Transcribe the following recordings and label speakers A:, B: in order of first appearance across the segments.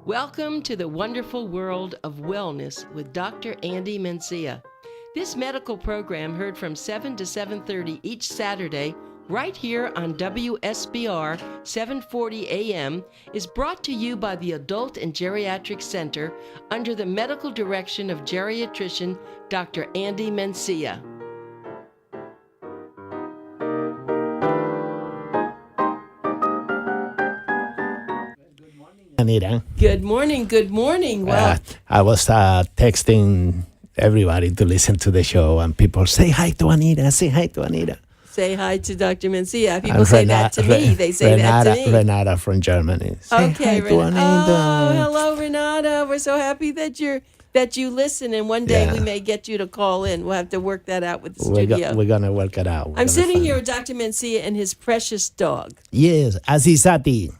A: Welcome to the wonderful world of wellness with Dr. Andy Mencia. This medical program heard from 7 to 7:30 each Saturday right here on WSBR 740 AM is brought to you by the Adult and Geriatric Center under the medical direction of geriatrician Dr. Andy Mencia.
B: Anita.
A: Good morning. Well,
B: I was texting everybody to listen to the show, and people say hi to Anita, say hi to Anita.
A: Say hi to Dr. Mencia. People say that to me. They say that to me.
B: Renata from Germany. Say hi to Anita.
A: Oh, hello, Renata. We're so happy that you listen, and one day we may get you to call in. We'll have to work that out with the studio.
B: We're going to work it out.
A: I'm sitting here with Dr. Mencia and his precious dog.
B: Yes, Azizati.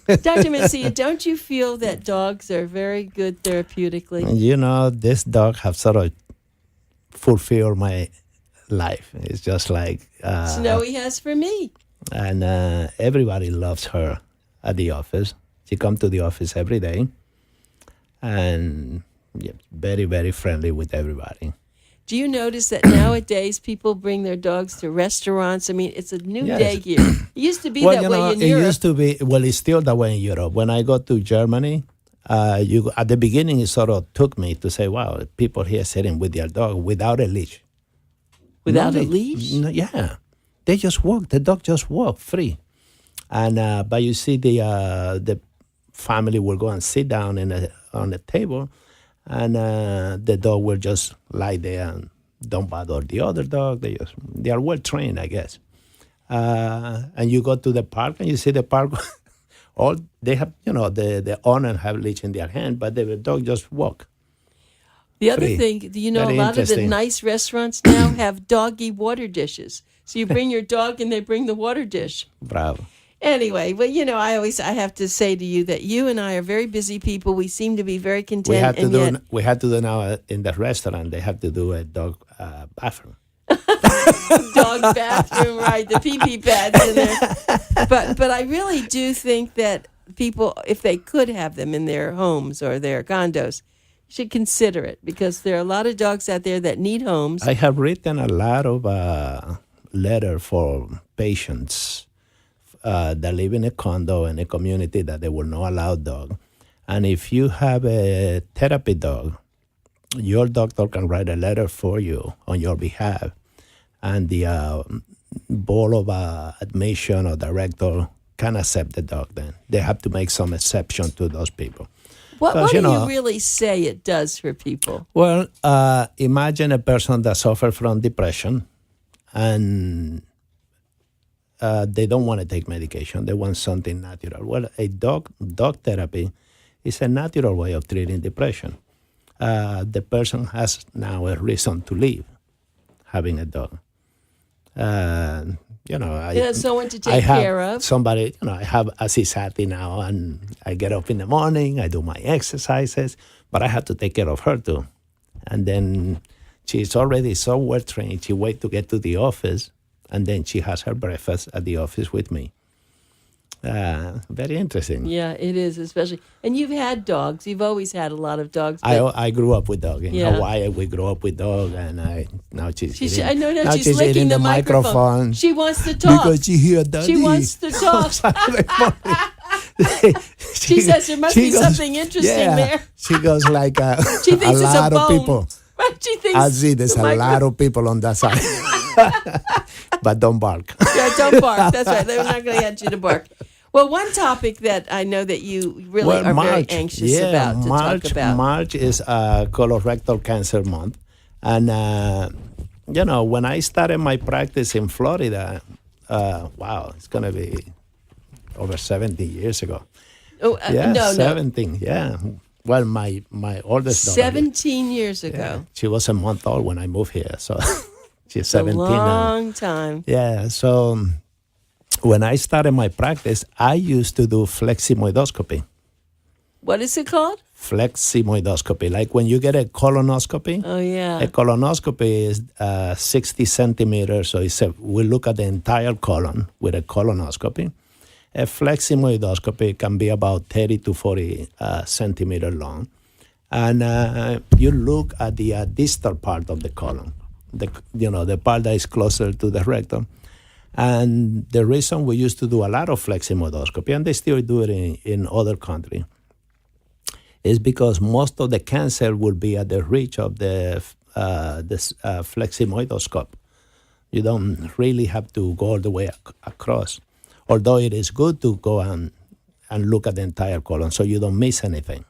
A: Dr. Mencia, don't you feel that dogs are very good therapeutically?
B: You know, this dog have sort of fulfilled my life. It's just like...
A: Snowy has for me.
B: And everybody loves her at the office. She comes to the office every day. And very, very friendly with everybody.
A: Do you notice that nowadays people bring their dogs to restaurants? I mean, it's a new day here. It used to be that way in Europe.
B: It used to be, it's still that way in Europe. When I go to Germany, at the beginning, it sort of took me to say, wow, people here sitting with their dog without a leash.
A: Without a leash?
B: No, yeah. They just walk. The dog just walk free. And but you see the family will go and sit down on the table, and the dog will just lie there and don't bother the other dog. They are well trained, I guess. And you go to the park and you see the park. All they have, the owner have leash in their hand, but the dog just walk.
A: The other thing, a lot of the nice restaurants now have doggy water dishes. So you bring your dog and they bring the water dish.
B: Bravo.
A: Anyway, well, I have to say to you that you and I are very busy people. We seem to be very content.
B: We have to do now in the restaurant. They have to do a dog bathroom.
A: Dog bathroom, right? The pee-pee pads in there. But I really do think that people, if they could have them in their homes or their condos, should consider it, because there are a lot of dogs out there that need homes.
B: I have written a lot of letter for patients that live in a condo in a community that they will not allow dog. And if you have a therapy dog, your doctor can write a letter for you on your behalf. And the board of admission or director can accept the dog then. They have to make some exception to those people.
A: What do you really say it does for people?
B: Well, imagine a person that suffers from depression and they don't want to take medication. They want something natural. Well, a dog therapy is a natural way of treating depression. The person has now a reason to live having a dog.
A: Someone to take care of.
B: Somebody, I have Azizati now, and I get up in the morning, I do my exercises, but I have to take care of her too. And then she's already so well trained, she waits to get to the office, and then she has her breakfast at the office with me. Very interesting.
A: Yeah, it is, especially. And you've had dogs. You've always had a lot of dogs.
B: I grew up with dogs. In Hawaii, we grew up with dogs, and now she's
A: licking the microphone. She wants to talk.
B: Because she hears Daddy.
A: She wants to talk. She says there must be something interesting there.
B: She goes like
A: she thinks
B: a lot of people.
A: Right, she thinks
B: I see there's a lot of people on that side. But don't bark.
A: Yeah, don't bark. That's right. They're not going to get you to bark. Well, one topic that I know that you really are very anxious about to talk about.
B: March is colorectal cancer month. And, when I started my practice in Florida, it's going to be over 17 years ago.
A: Oh, no.
B: 17, yeah. Well, my oldest daughter.
A: 17 years ago.
B: Yeah, she was a month old when I moved here, so she's 17 now.
A: A long time.
B: Yeah, so when I started my practice, I used to do fleximoidoscopy.
A: What is it called?
B: Fleximoidoscopy, like when you get a colonoscopy.
A: Oh, yeah.
B: A colonoscopy is 60 centimeters, so we look at the entire colon with a colonoscopy. A fleximoidoscopy can be about 30 to 40 centimeter long. And you look at the distal part of the colon, the part that is closer to the rectum. And the reason we used to do a lot of fleximoidoscopy, and they still do it in other countries, is because most of the cancer will be at the reach of the fleximoidoscope. You don't really have to go all the way across, although it is good to go and look at the entire colon so you don't miss anything.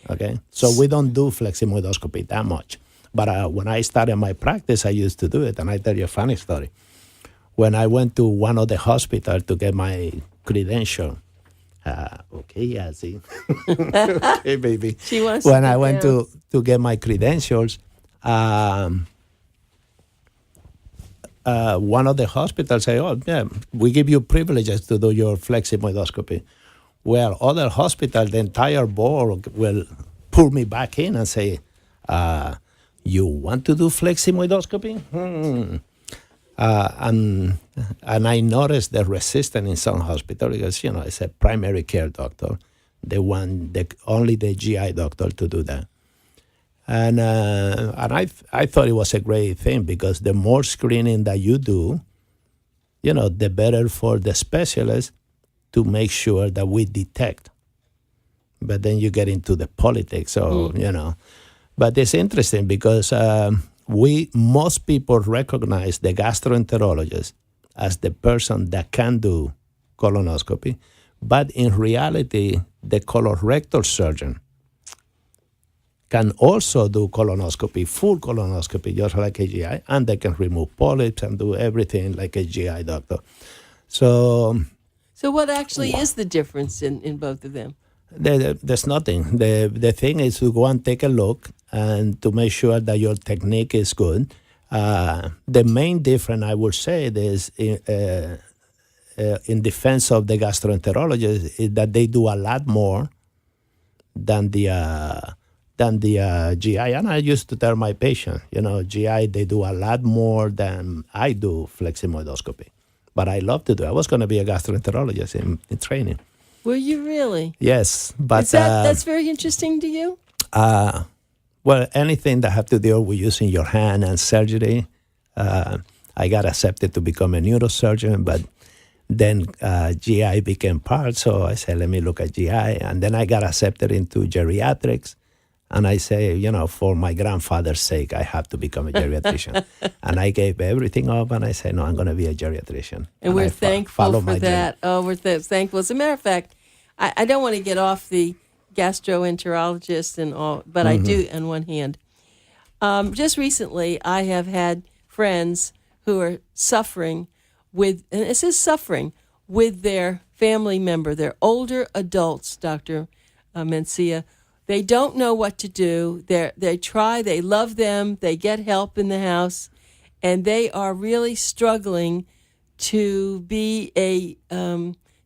B: Okay, so we don't do fleximoidoscopy that much. But when I started my practice, I used to do it, and I tell you a funny story. When I went to one of the hospitals to get my credential, okay, see. Okay, baby.
A: She wants
B: when
A: to
B: I went
A: down.
B: to get my credentials, one of the hospitals say, "Oh, yeah, we give you privileges to do your fleximoidoscopy." Well, other hospital, the entire board will pull me back in and say, "You want to do fleximoidoscopy?" And I noticed the resistance in some hospital because it's a primary care doctor, only the GI doctor to do that. And I thought it was a great thing because the more screening that you do, the better for the specialist to make sure that we detect. But then you get into the politics, so But it's interesting because most people recognize the gastroenterologist as the person that can do colonoscopy, but in reality, the colorectal surgeon can also do colonoscopy, full colonoscopy, just like a GI, and they can remove polyps and do everything like a GI doctor. So
A: what actually is the difference in both of them?
B: There's nothing. The thing is to go and take a look and to make sure that your technique is good. The main difference, I would say, is in defense of the gastroenterologist, is that they do a lot more than the GI. And I used to tell my patient, GI, they do a lot more than I do fleximoidoscopy. But I love to do it. I was going to be a gastroenterologist in training.
A: Were you really?
B: Yes, but
A: that's very interesting to you?
B: Well, anything that have to deal with using your hand and surgery, I got accepted to become a neurosurgeon, but then GI became part, so I said, let me look at GI, and then I got accepted into geriatrics, and I say, for my grandfather's sake, I have to become a geriatrician. And I gave everything up, and I said, no, I'm going to be a geriatrician.
A: And we're thankful for that. Oh, we're thankful. As a matter of fact, I don't want to get off the gastroenterologist and all, but I do on one hand. Just recently, I have had friends who are suffering with, and this is suffering, with their family member. They're older adults, Dr. Mencia. They don't know what to do. They try, they love them, they get help in the house, and they are really struggling to be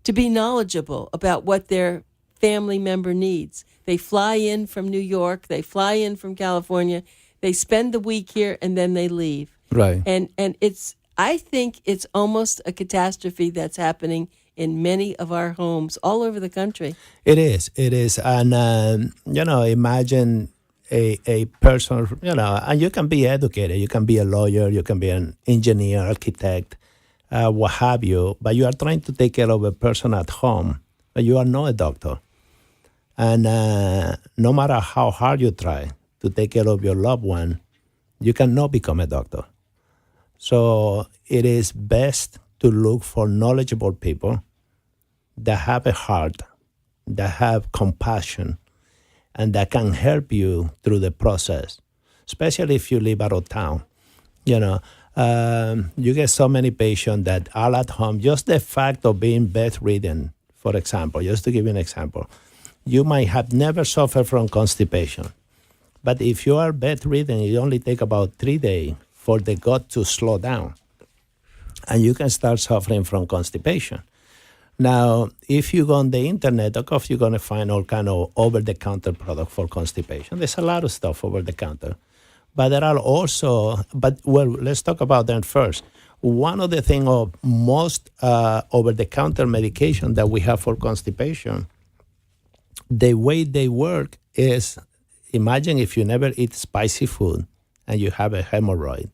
A: knowledgeable about what their family member needs. They fly in from New York, they fly in from California, they spend the week here, and then they leave.
B: Right.
A: And I think it's almost a catastrophe that's happening in many of our homes all over the country.
B: It is. And, imagine a person, and you can be educated, you can be a lawyer, you can be an engineer, architect, what have you, but you are trying to take care of a person at home, but you are not a doctor. And no matter how hard you try to take care of your loved one, you cannot become a doctor. So it is best to look for knowledgeable people that have a heart, that have compassion, and that can help you through the process, especially if you live out of town. You get so many patients that are at home. Just the fact of being bedridden, for example, just to give you an example, you might have never suffered from constipation. But if you are bedridden, it only takes about 3 days for the gut to slow down, and you can start suffering from constipation. Now, if you go on the internet, of course, you're going to find all kind of over-the-counter product for constipation. There's a lot of stuff over the counter. But there are also, let's talk about them first. one of the things of most over-the-counter medication that we have for constipation, the way they work is, imagine if you never eat spicy food and you have a hemorrhoid,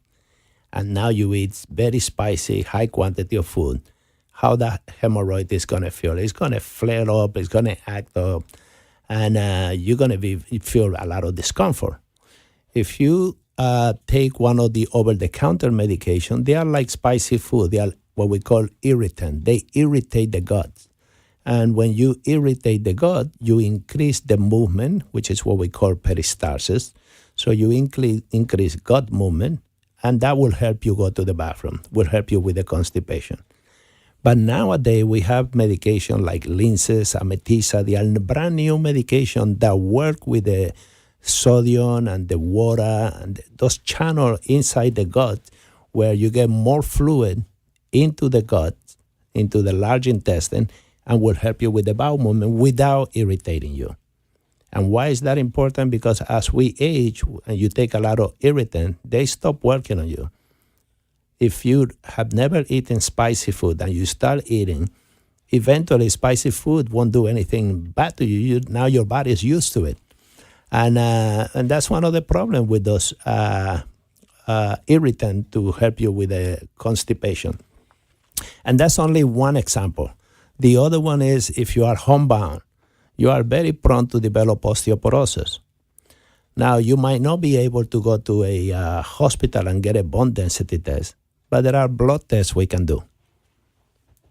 B: and now you eat very spicy, high quantity of food, how that hemorrhoid is going to feel. It's going to flare up, it's going to act up, and you're going to feel a lot of discomfort. If you take one of the over-the-counter medication, they are like spicy food. They are what we call irritant. They irritate the gut. And when you irritate the gut, you increase the movement, which is what we call peristalsis. So you increase gut movement, and that will help you go to the bathroom, will help you with the constipation. But nowadays, we have medication like Linzess, Ametisa. They are brand new medication that work with the sodium and the water and those channels inside the gut where you get more fluid into the gut, into the large intestine, and will help you with the bowel movement without irritating you. And why is that important? Because as we age and you take a lot of irritant, they stop working on you. If you have never eaten spicy food and you start eating, eventually spicy food won't do anything bad to you. Now your body is used to it. And that's one of the problems with those irritants to help you with the constipation. And that's only one example. The other one is if you are homebound, you are very prone to develop osteoporosis. Now, you might not be able to go to a hospital and get a bone density test, but there are blood tests we can do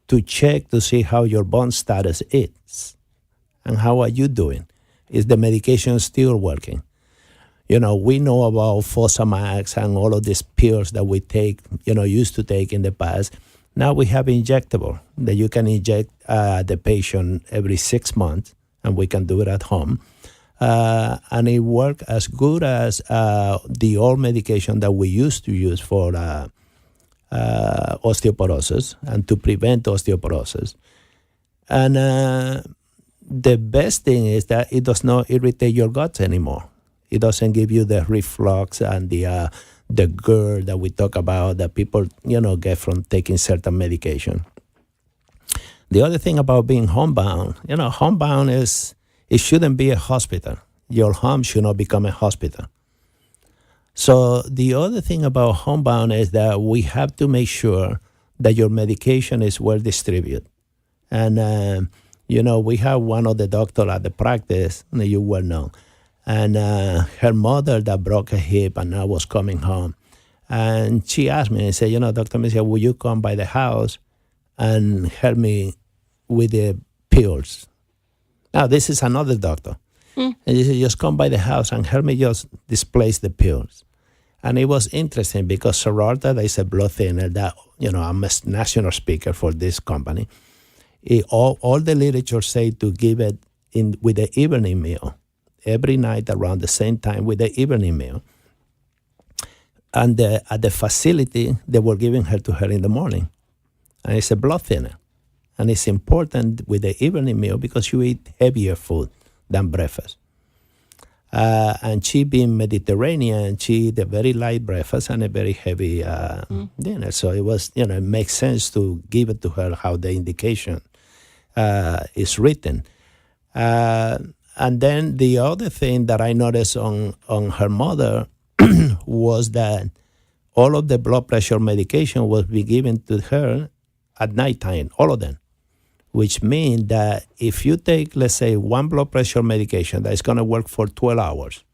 B: to check to see how your bone status is and how are you doing. Is the medication still working? You know, we know about Fosamax and all of these pills that we take, used to take in the past. Now we have injectable that you can inject the patient every 6 months, and we can do it at home. And it works as good as the old medication that we used to use for osteoporosis and to prevent osteoporosis. And the best thing is that it does not irritate your guts anymore. It doesn't give you the reflux and the GERD that we talk about that people, get from taking certain medication. The other thing about being homebound, homebound is, it shouldn't be a hospital. Your home should not become a hospital. So the other thing about homebound is that we have to make sure that your medication is well distributed. And, we have one of the doctors at the practice, you well know, and her mother that broke a hip and now was coming home. And she asked me and said, Dr. Mencia, will you come by the house and help me with the pills? Now, this is another doctor. And he said, just come by the house and help me just displace the pills. And it was interesting because Xarelto, that is a blood thinner that, I'm a national speaker for this company. All the literature say to give it with the evening meal, every night around the same time with the evening meal. And at the facility, they were giving her to her in the morning. And it's a blood thinner. And it's important with the evening meal because you eat heavier food than breakfast. And she being Mediterranean, she eat a very light breakfast and a very heavy dinner. So it was, it makes sense to give it to her how the indication is written. And then the other thing that I noticed on her mother was that all of the blood pressure medication was being given to her at nighttime, all of them, which means that if you take, let's say, one blood pressure medication that is going to work for 12 hours.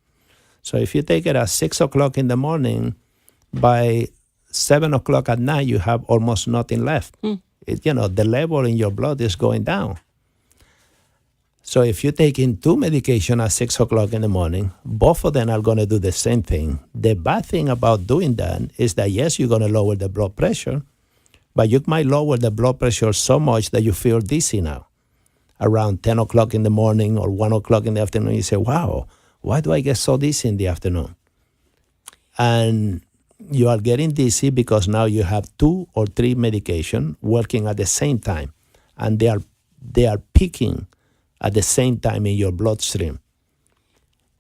B: So if you take it at 6 o'clock in the morning, by 7 o'clock at night, you have almost nothing left. The level in your blood is going down. So if you're taking two medications at 6 o'clock in the morning, both of them are going to do the same thing. The bad thing about doing that is that, yes, you're going to lower the blood pressure, but you might lower the blood pressure so much that you feel dizzy now. Around 10 o'clock in the morning or 1 o'clock in the afternoon, you say, wow, why do I get so dizzy in the afternoon? And you are getting dizzy because now you have 2 or 3 medications working at the same time, and they are peaking at the same time in your bloodstream.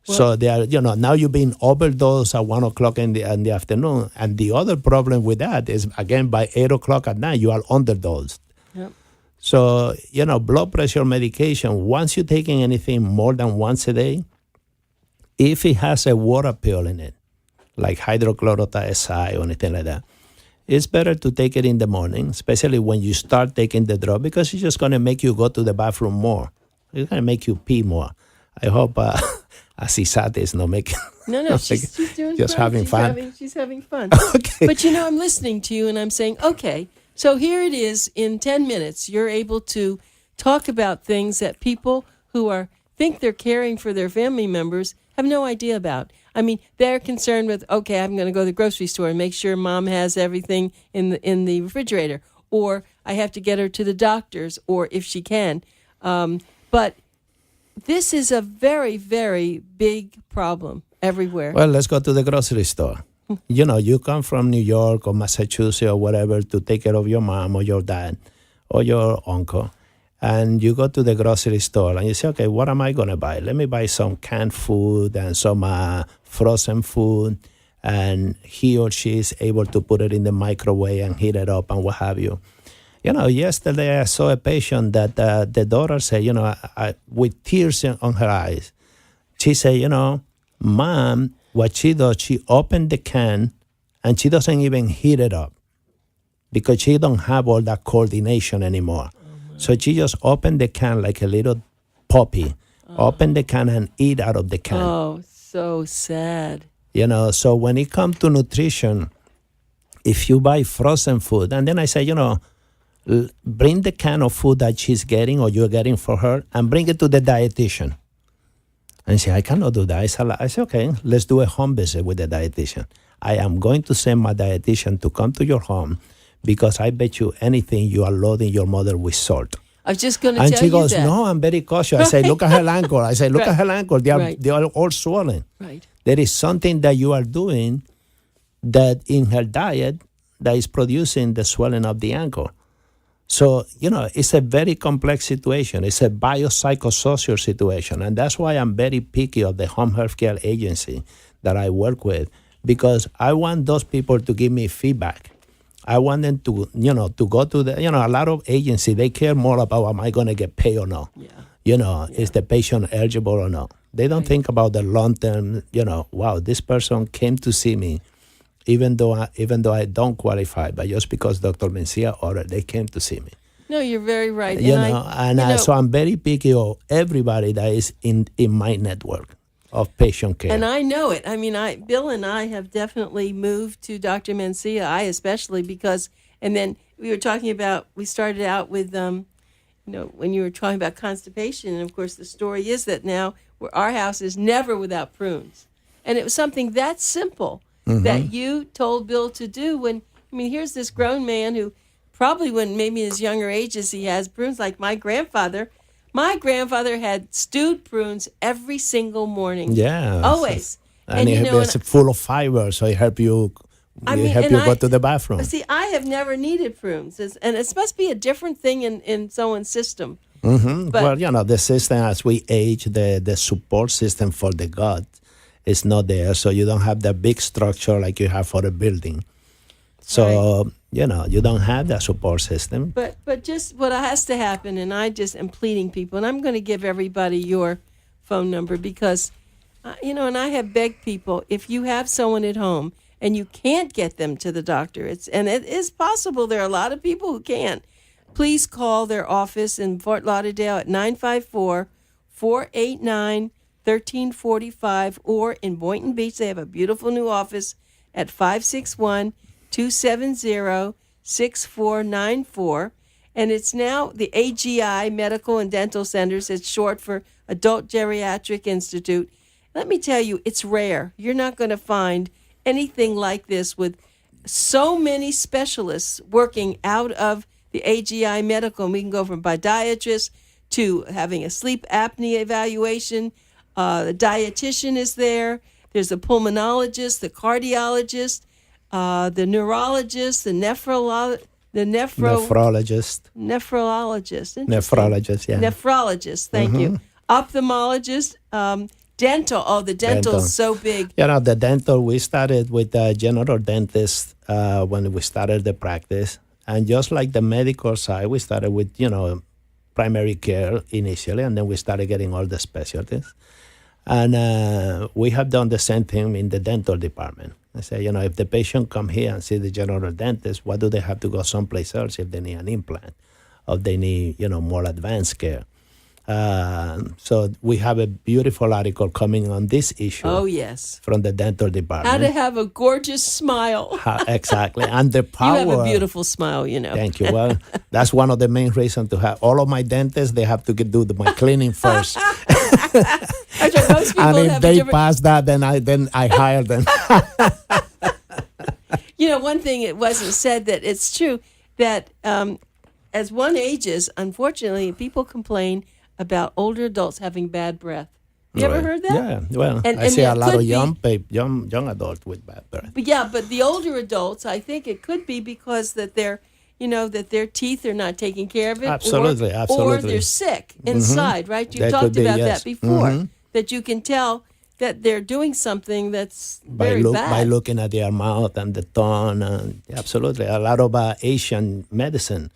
B: So they are, now you've been overdosed at 1 o'clock in the afternoon. And the other problem with that is, again, by 8 o'clock at night, you are underdosed.
A: Yep.
B: So, blood pressure medication, once you're taking anything more than once a day, if it has a water pill in it, like hydrochlorothiazide or anything like that, it's better to take it in the morning, especially when you start taking the drug, because it's just going to make you go to the bathroom more. It's going to make you pee more. I hope Asisat is not making...
A: No, she's doing
B: just
A: fun.
B: having fun.
A: She's having fun.
B: Okay.
A: But, I'm listening to you and I'm saying, okay, so here it is. In 10 minutes, you're able to talk about things that people who think they're caring for their family members have no idea about. I mean, they're concerned with, okay, I'm going to go to the grocery store and make sure mom has everything in the refrigerator, or I have to get her to the doctor's, or if she can. But this is a very, very big problem everywhere.
B: Well, let's go to the grocery store. You come from New York or Massachusetts or whatever to take care of your mom or your dad or your uncle. And you go to the grocery store and you say, okay, what am I going to buy? Let me buy some canned food and some frozen food. And he or she is able to put it in the microwave and heat it up and what have you. Yesterday I saw a patient that the daughter said, with tears on her eyes, she said, Mom, what she does, she opened the can and she doesn't even heat it up because she don't have all that coordination anymore. So she just opened the can like a little puppy, open the can and eat out of the can.
A: Oh, so sad.
B: So when it comes to nutrition, if you buy frozen food, and then I say, bring the can of food that she's getting or you're getting for her and bring it to the dietitian. And say, I cannot do that. I say, okay, let's do a home visit with the dietitian. I am going to send my dietitian to come to your home because I bet you anything you are loading your mother with salt.
A: I was just going to tell you that.
B: And she goes, no, I'm very cautious. I say, look at her ankle. I say, look
A: Right.
B: at her ankle. They are,
A: Right.
B: they are all swollen.
A: Right.
B: There is something that you are doing that in her diet that is producing the swelling of the ankle. So, it's a very complex situation. It's a biopsychosocial situation. And that's why I'm very picky of the home health care agency that I work with, because I want those people to give me feedback. I want them to, to go to the, a lot of agencies, they care more about am I going to get paid or not.
A: Yeah.
B: Is the patient eligible or not? They don't think about the long term, wow, this person came to see me, even though I don't qualify, but just because Dr. Mencia ordered, they came to see me.
A: No, you're very right.
B: So I'm very picky of everybody that is in my network of patient care.
A: And I know it. I mean, Bill and I have definitely moved to Dr. Mencia, I especially, because, and then we started out with, when you were talking about constipation, and of course the story is that now our house is never without prunes. And it was something that simple that you told Bill to do here's this grown man who probably when maybe in his younger ages he has prunes like my grandfather. My grandfather had stewed prunes every single morning. Yeah. Always.
B: And it's full of fiber, so it help you go to the bathroom.
A: See, I have never needed prunes. And it must be a different thing in someone's system.
B: Mm-hmm. But, the system, as we age, the support system for the gut is not there. So you don't have that big structure like you have for a building. So, right. You don't have that support system.
A: But just what has to happen, and I just am pleading people, and I'm going to give everybody your phone number because, and I have begged people, if you have someone at home and you can't get them to the doctor, it is possible. There are a lot of people who can't. Please call their office in Fort Lauderdale at 954-489-1345, or in Boynton Beach, they have a beautiful new office at 561-270-6494. And it's now the AGI Medical and Dental Centers. It's short for Adult Geriatric Institute. Let me tell you, it's rare. You're not going to find anything like this with so many specialists working out of the AGI Medical. And we can go from podiatrist to having a sleep apnea evaluation. The dietitian is there. There's a pulmonologist, the cardiologist, the neurologist, the nephrologist. Nephrologist, yeah. Nephrologist, thank you. Ophthalmologist, Dental. Oh, the dental is so big.
B: The dental, we started with a general dentist when we started the practice. And just like the medical side, we started with, primary care initially, and then we started getting all the specialties. And we have done the same thing in the dental department. I say, if the patient come here and see the general dentist, why do they have to go someplace else if they need an implant or they need, more advanced care? So we have a beautiful article coming on this issue.
A: Oh, yes.
B: From the dental department.
A: How to have a gorgeous smile.
B: Exactly. And the power.
A: You have a beautiful smile,
B: Thank you. Well, that's one of the main reasons to have all of my dentists. They have to do my cleaning first.
A: That's right. Most people
B: and if
A: have
B: they pass that, then I hire them.
A: One thing it wasn't said that it's true that as one ages, unfortunately, people complain about older adults having bad breath. You ever heard that?
B: Yeah, well,
A: and
B: I see a lot of young adults with bad breath.
A: But the older adults, I think it could be because that they're, that their teeth are not taking care of it.
B: Absolutely.
A: Or they're sick inside, right? You talked about that before, that you can tell that they're doing something that's very bad.
B: By looking at their mouth and the tongue. Absolutely. A lot of Asian medicine,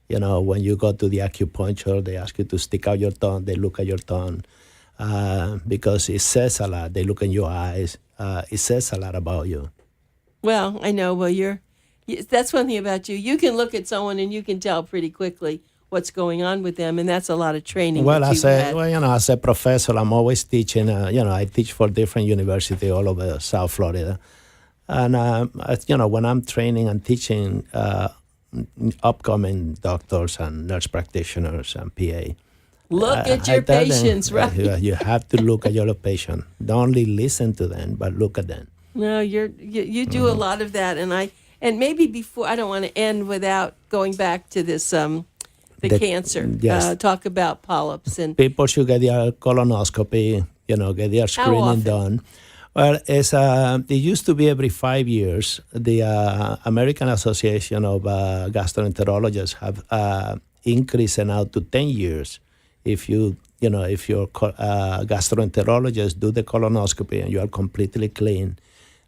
B: when you go to the acupuncture, they ask you to stick out your tongue. They look at your tongue because it says a lot. They look in your eyes. It says a lot about you.
A: Well, I know. Well, that's one thing about you. You can look at someone and you can tell pretty quickly what's going on with them, and that's a lot of training.
B: Well, as a professor, I'm always teaching. I teach for different universities all over South Florida, and when I'm training and teaching upcoming doctors and nurse practitioners and PA.
A: Look at your patients, right?
B: You have to look at your patient. Don't only listen to them, but look at them.
A: No, you do a lot of that, and maybe before, I don't want to end without going back to this the cancer.
B: Yes.
A: Talk about polyps and
B: people should get their colonoscopy. Get their screening done. Well, it used to be every 5 years. The American Association of Gastroenterologists have increased it now to 10 years. If your gastroenterologist do the colonoscopy and you are completely clean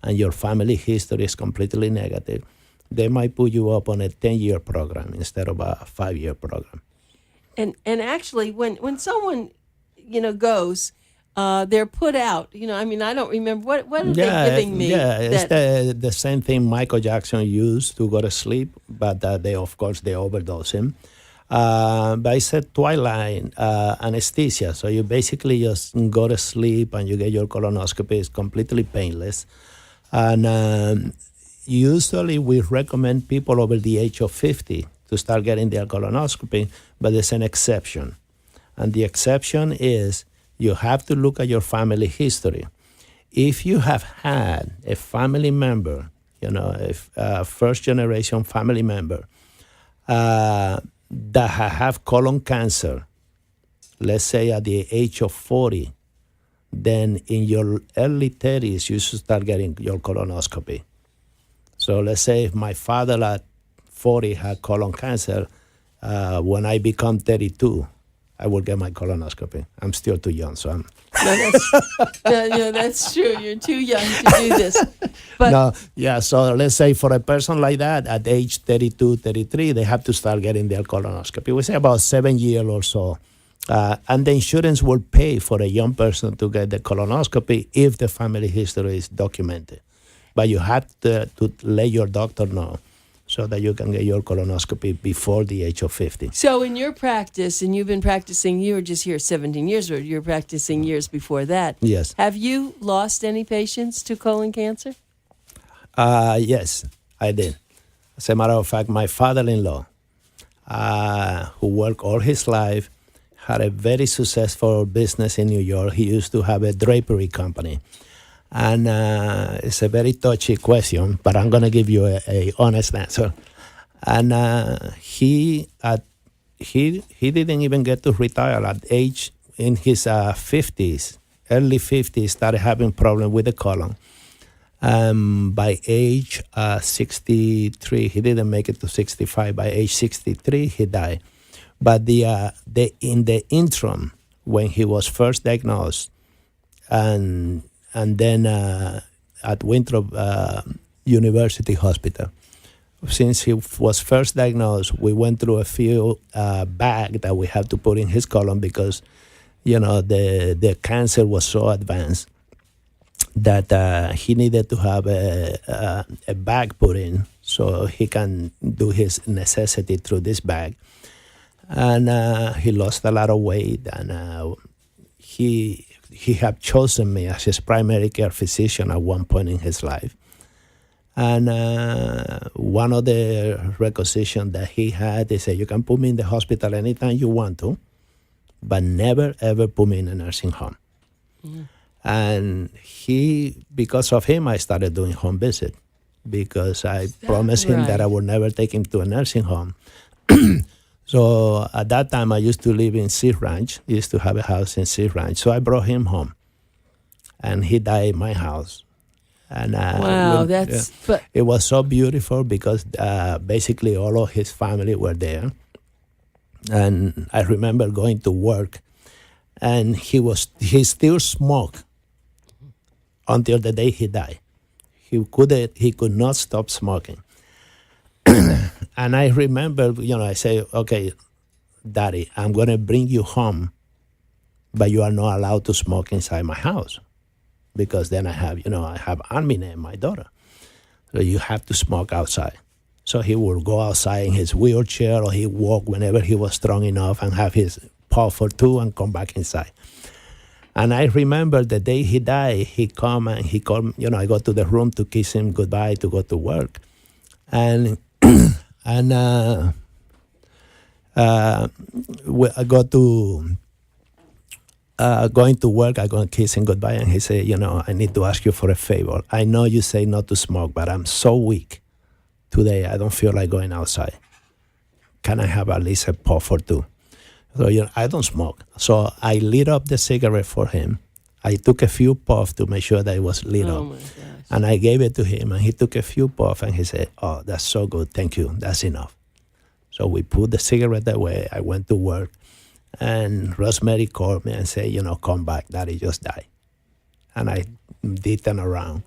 B: and your family history is completely negative, they might put you up on a 10-year program instead of a 5-year program.
A: And actually, when someone, goes, they're put out. I don't remember. What are they giving me?
B: Yeah, it's the same thing Michael Jackson used to go to sleep, but they overdose him. But it's a twilight anesthesia. So you basically just go to sleep and you get your colonoscopy. It's completely painless. And usually we recommend people over the age of 50 to start getting their colonoscopy, but there's an exception. And the exception is you have to look at your family history. If you have had a family member, a first-generation family member that have colon cancer, let's say at the age of 40, then in your early 30s, you should start getting your colonoscopy. So let's say if my father at 40 had colon cancer, when I become 32, I will get my colonoscopy. I'm still too young, so I'm...
A: that's true. You're too young to do this. But
B: so let's say for a person like that, at age 32, 33, they have to start getting their colonoscopy. We say about 7 years or so. And the insurance will pay for a young person to get the colonoscopy if the family history is documented. But you have to let your doctor know so that you can get your colonoscopy before the age of 50.
A: So in your practice, and you've been practicing, you were just here 17 years, or you were practicing years before that.
B: Yes.
A: Have you lost any patients to colon cancer?
B: Yes, I did. As a matter of fact, my father-in-law, who worked all his life, had a very successful business in New York. He used to have a drapery company. And it's a very touchy question, but I'm going to give you a honest answer. And he didn't even get to retire at age in his 50s, early 50s, started having problems with the colon. By age 63, he didn't make it to 65. By age 63, he died. But in the interim, when he was first diagnosed, and then at Winthrop University Hospital. Since he was first diagnosed, we went through a few bags that we had to put in his colon because, the cancer was so advanced that he needed to have a bag put in so he can do his necessity through this bag. And he lost a lot of weight, and he had chosen me as his primary care physician at one point in his life. And one of the requisitions that he had, he said, you can put me in the hospital anytime you want to, but never, ever put me in a nursing home. Mm. And because of him, I started doing home visit because I promised him that I would never take him to a nursing home. So at that time, I used to live in Sea Ranch. I used to have a house in Sea Ranch. So I brought him home, and he died in my house. And
A: wow,
B: it was so beautiful because basically all of his family were there. And I remember going to work, and he still smoked until the day he died. He could not stop smoking. And I remember, I say, okay, Daddy, I'm going to bring you home, but you are not allowed to smoke inside my house because then I have Amina, my daughter. So you have to smoke outside. So he would go outside in his wheelchair, or he walk whenever he was strong enough and have his puff or two and come back inside. And I remember the day he died, he called, I go to the room to kiss him goodbye to go to work. And I go to going to work, I go and kiss him goodbye, and he said, I need to ask you for a favor. I know you say not to smoke, but I'm so weak today, I don't feel like going outside. Can I have at least a puff or two? So, I don't smoke. So I lit up the cigarette for him. I took a few puffs to make sure that it was lit up.
A: My gosh.
B: And I gave it to him, and he took a few puffs, and he said, oh, that's so good. Thank you. That's enough. So we put the cigarette away. I went to work, and Rosemary called me and said, come back. Daddy just died. And I did turn around.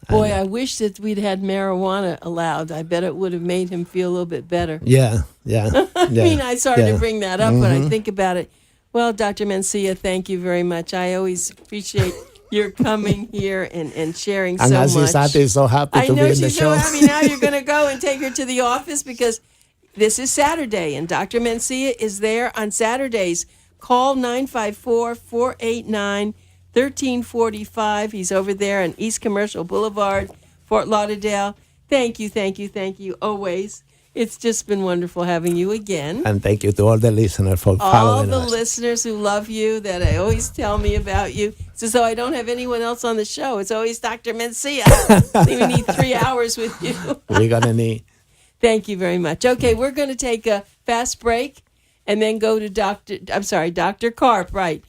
A: Boy, I wish that we'd had marijuana allowed. I bet it would have made him feel a little bit better.
B: Yeah.
A: I mean, I started to bring that up when I think about it. Well, Dr. Mencia, thank you very much. I always appreciate your coming here and sharing so much.
B: And Asisate is so happy to be in the show.
A: I know she's so happy. Now you're going to go and take her to the office because this is Saturday, and Dr. Mencia is there on Saturdays. Call 954-489-1345. He's over there on East Commercial Boulevard, Fort Lauderdale. Thank you, always. It's just been wonderful having you again.
B: And thank you to all the listeners for following us.
A: All the listeners who love you, that I always tell me about you. It's as though I don't have anyone else on the show. It's always Dr. Mencia. We need 3 hours with you.
B: We're going to need.
A: Thank you very much. Okay, we're going to take a fast break and then go to Dr. Karp, right.